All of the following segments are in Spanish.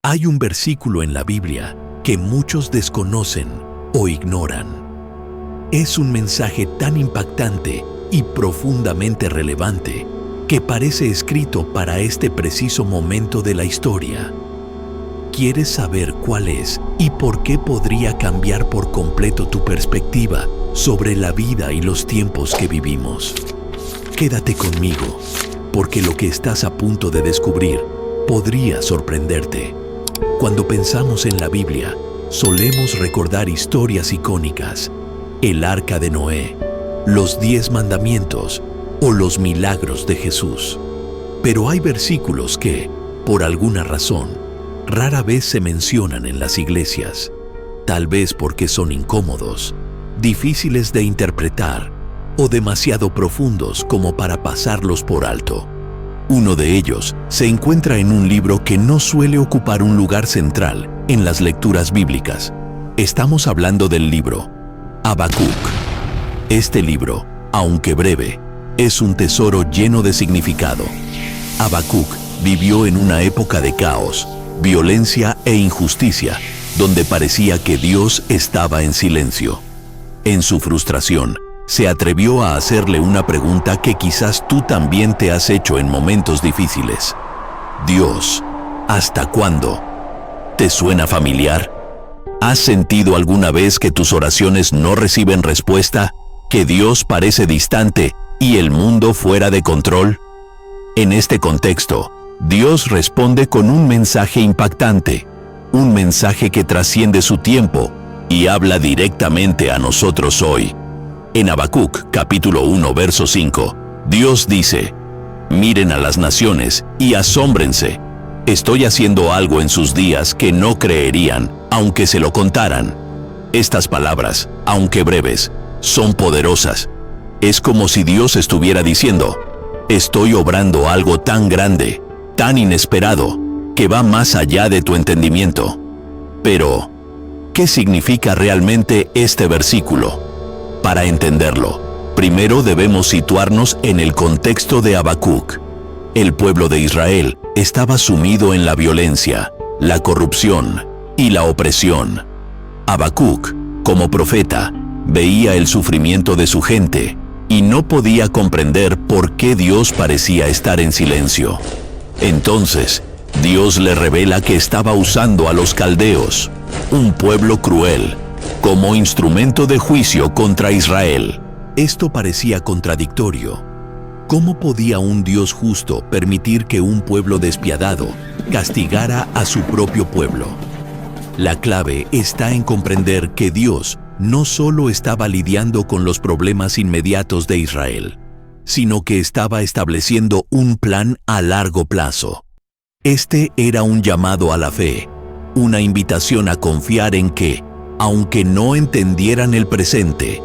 Hay un versículo en la Biblia que muchos desconocen o ignoran. Es un mensaje tan impactante y profundamente relevante que parece escrito para este preciso momento de la historia. ¿Quieres saber cuál es y por qué podría cambiar por completo tu perspectiva sobre la vida y los tiempos que vivimos? Quédate conmigo, porque lo que estás a punto de descubrir podría sorprenderte. Cuando pensamos en la Biblia, solemos recordar historias icónicas: el Arca de Noé, los 10 mandamientos o los milagros de Jesús. Pero hay versículos que, por alguna razón, rara vez se mencionan en las iglesias, tal vez porque son incómodos, difíciles de interpretar o demasiado profundos como para pasarlos por alto. Uno de ellos se encuentra en un libro que no suele ocupar un lugar central en las lecturas bíblicas. Estamos hablando del libro Habacuc. Este libro, aunque breve, es un tesoro lleno de significado. Habacuc vivió en una época de caos, violencia e injusticia, donde parecía que Dios estaba en silencio. En su frustración, se atrevió a hacerle una pregunta que quizás tú también te has hecho en momentos difíciles. Dios, ¿hasta cuándo? ¿Te suena familiar? ¿Has sentido alguna vez que tus oraciones no reciben respuesta? ¿Que Dios parece distante y el mundo fuera de control? En este contexto, Dios responde con un mensaje impactante, un mensaje que trasciende su tiempo y habla directamente a nosotros hoy. En Habacuc, capítulo 1, verso 5, Dios dice: «Miren a las naciones y asómbrense. Estoy haciendo algo en sus días que no creerían, aunque se lo contaran». Estas palabras, aunque breves, son poderosas. Es como si Dios estuviera diciendo: «Estoy obrando algo tan grande, tan inesperado, que va más allá de tu entendimiento». Pero, ¿qué significa realmente este versículo? Para entenderlo, primero debemos situarnos en el contexto de Habacuc. El pueblo de Israel estaba sumido en la violencia, la corrupción y la opresión. Habacuc, como profeta, veía el sufrimiento de su gente y no podía comprender por qué Dios parecía estar en silencio. Entonces, Dios le revela que estaba usando a los caldeos, un pueblo cruel, como instrumento de juicio contra Israel. Esto parecía contradictorio. ¿Cómo podía un Dios justo permitir que un pueblo despiadado castigara a su propio pueblo? La clave está en comprender que Dios no solo estaba lidiando con los problemas inmediatos de Israel, sino que estaba estableciendo un plan a largo plazo. Este era un llamado a la fe, una invitación a confiar en que, aunque no entendieran el presente,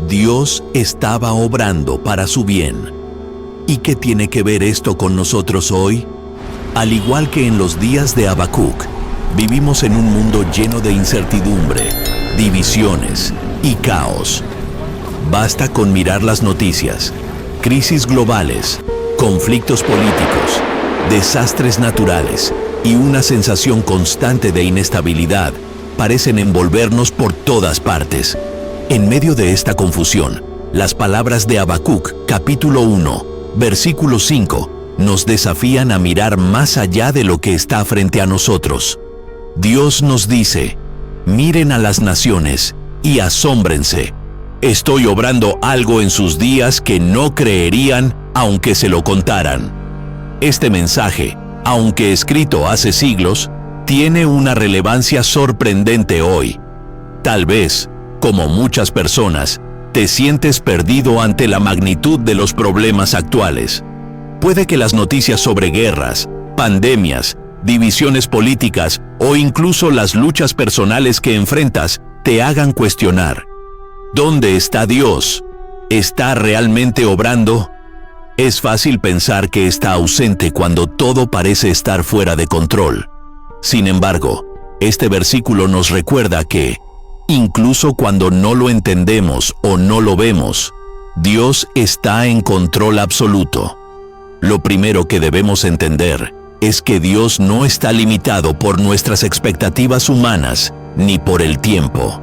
Dios estaba obrando para su bien. ¿Y qué tiene que ver esto con nosotros hoy? Al igual que en los días de Habacuc, vivimos en un mundo lleno de incertidumbre, divisiones y caos. Basta con mirar las noticias: crisis globales, conflictos políticos, desastres naturales y una sensación constante de inestabilidad parecen envolvernos por todas partes. En medio de esta confusión, las palabras de Habacuc, capítulo 1, versículo 5, nos desafían a mirar más allá de lo que está frente a nosotros. Dios nos dice: «Miren a las naciones y asómbrense. Estoy obrando algo en sus días que no creerían aunque se lo contaran». Este mensaje, aunque escrito hace siglos, tiene una relevancia sorprendente hoy. Tal vez, como muchas personas, te sientes perdido ante la magnitud de los problemas actuales. Puede que las noticias sobre guerras, pandemias, divisiones políticas o incluso las luchas personales que enfrentas te hagan cuestionar: ¿dónde está Dios? ¿Está realmente obrando? Es fácil pensar que está ausente cuando todo parece estar fuera de control. Sin embargo, este versículo nos recuerda que, incluso cuando no lo entendemos o no lo vemos, Dios está en control absoluto. Lo primero que debemos entender es que Dios no está limitado por nuestras expectativas humanas ni por el tiempo.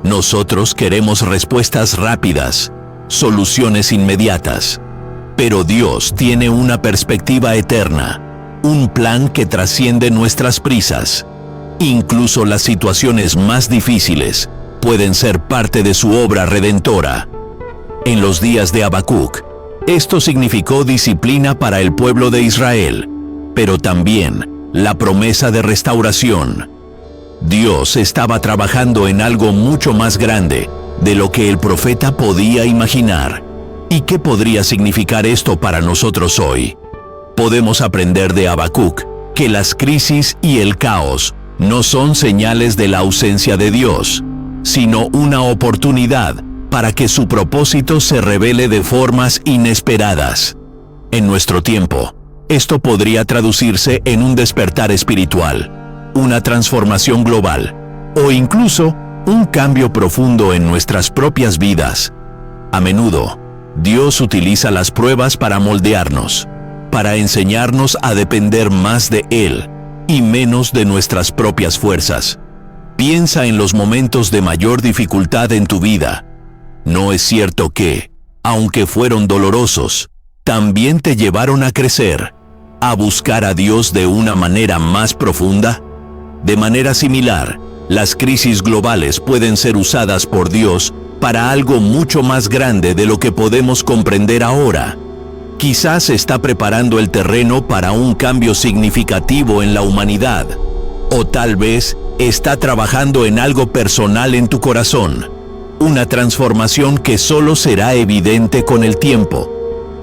Nosotros queremos respuestas rápidas, soluciones inmediatas, pero Dios tiene una perspectiva eterna, un plan que trasciende nuestras prisas. Incluso las situaciones más difíciles pueden ser parte de su obra redentora. En los días de Habacuc, esto significó disciplina para el pueblo de Israel, pero también la promesa de restauración. Dios estaba trabajando en algo mucho más grande de lo que el profeta podía imaginar. ¿Y qué podría significar esto para nosotros hoy? Podemos aprender de Habacuc que las crisis y el caos no son señales de la ausencia de Dios, sino una oportunidad para que su propósito se revele de formas inesperadas. En nuestro tiempo, esto podría traducirse en un despertar espiritual, una transformación global, o incluso un cambio profundo en nuestras propias vidas. A menudo, Dios utiliza las pruebas para moldearnos, para enseñarnos a depender más de Él y menos de nuestras propias fuerzas. Piensa en los momentos de mayor dificultad en tu vida. ¿No es cierto que, aunque fueron dolorosos, también te llevaron a crecer, a buscar a Dios de una manera más profunda? De manera similar, las crisis globales pueden ser usadas por Dios para algo mucho más grande de lo que podemos comprender ahora. Quizás está preparando el terreno para un cambio significativo en la humanidad, o tal vez está trabajando en algo personal en tu corazón, una transformación que solo será evidente con el tiempo.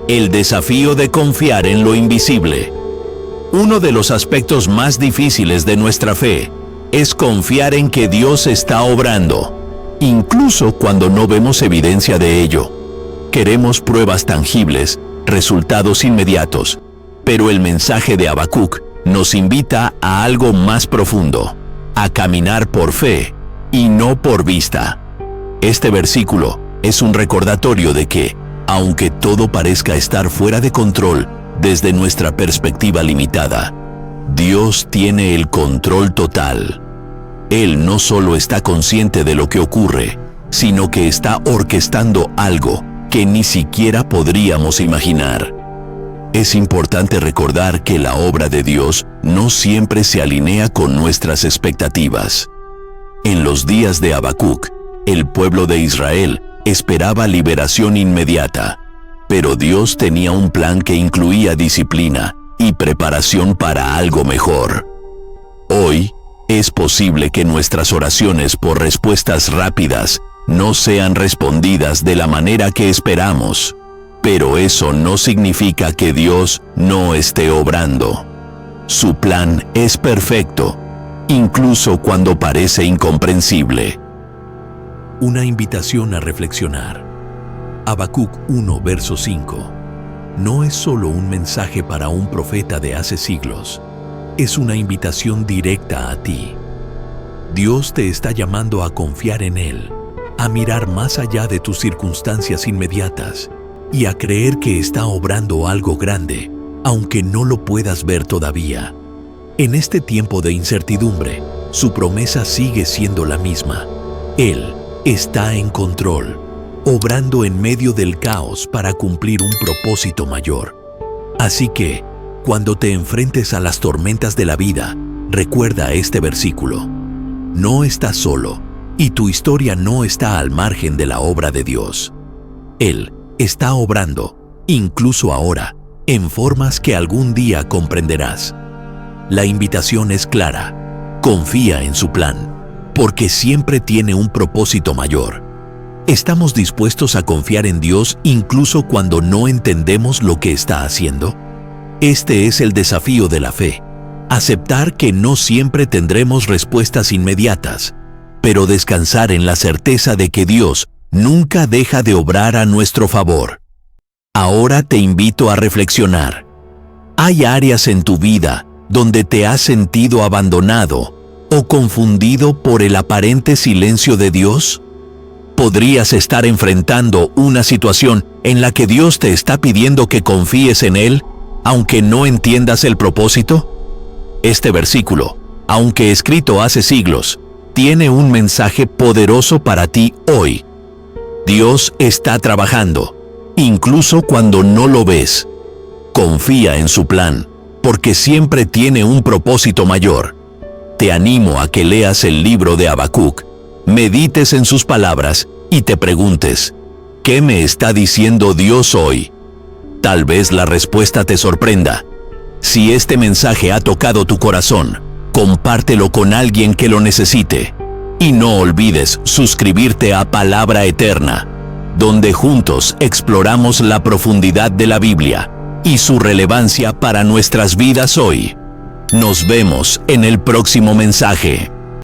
El desafío de confiar en lo invisible. Uno de los aspectos más difíciles de nuestra fe es confiar en que Dios está obrando, incluso cuando no vemos evidencia de ello. Queremos pruebas tangibles, resultados inmediatos, pero el mensaje de Habacuc nos invita a algo más profundo, a caminar por fe y no por vista. Este versículo es un recordatorio de que, aunque todo parezca estar fuera de control desde nuestra perspectiva limitada, Dios tiene el control total. Él no solo está consciente de lo que ocurre, sino que está orquestando algo que ni siquiera podríamos imaginar. Es importante recordar que la obra de Dios no siempre se alinea con nuestras expectativas. En los días de Habacuc, el pueblo de Israel esperaba liberación inmediata, pero Dios tenía un plan que incluía disciplina y preparación para algo mejor. Hoy, es posible que nuestras oraciones por respuestas rápidas no sean respondidas de la manera que esperamos, pero eso no significa que Dios no esté obrando. Su plan es perfecto, incluso cuando parece incomprensible. Una invitación a reflexionar. Habacuc 1, verso 5. No es solo un mensaje para un profeta de hace siglos, es una invitación directa a ti. Dios te está llamando a confiar en Él, a mirar más allá de tus circunstancias inmediatas y a creer que está obrando algo grande, aunque no lo puedas ver todavía. En este tiempo de incertidumbre, su promesa sigue siendo la misma. Él está en control, obrando en medio del caos para cumplir un propósito mayor. Así que, cuando te enfrentes a las tormentas de la vida, recuerda este versículo. No estás solo, y tu historia no está al margen de la obra de Dios. Él está obrando, incluso ahora, en formas que algún día comprenderás. La invitación es clara. Confía en su plan, porque siempre tiene un propósito mayor. ¿Estamos dispuestos a confiar en Dios incluso cuando no entendemos lo que está haciendo? Este es el desafío de la fe. Aceptar que no siempre tendremos respuestas inmediatas, pero descansar en la certeza de que Dios nunca deja de obrar a nuestro favor. Ahora te invito a reflexionar. ¿Hay áreas en tu vida donde te has sentido abandonado o confundido por el aparente silencio de Dios? ¿Podrías estar enfrentando una situación en la que Dios te está pidiendo que confíes en Él, aunque no entiendas el propósito? Este versículo, aunque escrito hace siglos, tiene un mensaje poderoso para ti hoy. Dios está trabajando, incluso cuando no lo ves. Confía en su plan, porque siempre tiene un propósito mayor. Te animo a que leas el libro de Habacuc, medites en sus palabras y te preguntes, ¿qué me está diciendo Dios hoy? Tal vez la respuesta te sorprenda. Si este mensaje ha tocado tu corazón, compártelo con alguien que lo necesite. Y no olvides suscribirte a Palabra Eterna, donde juntos exploramos la profundidad de la Biblia y su relevancia para nuestras vidas hoy. Nos vemos en el próximo mensaje.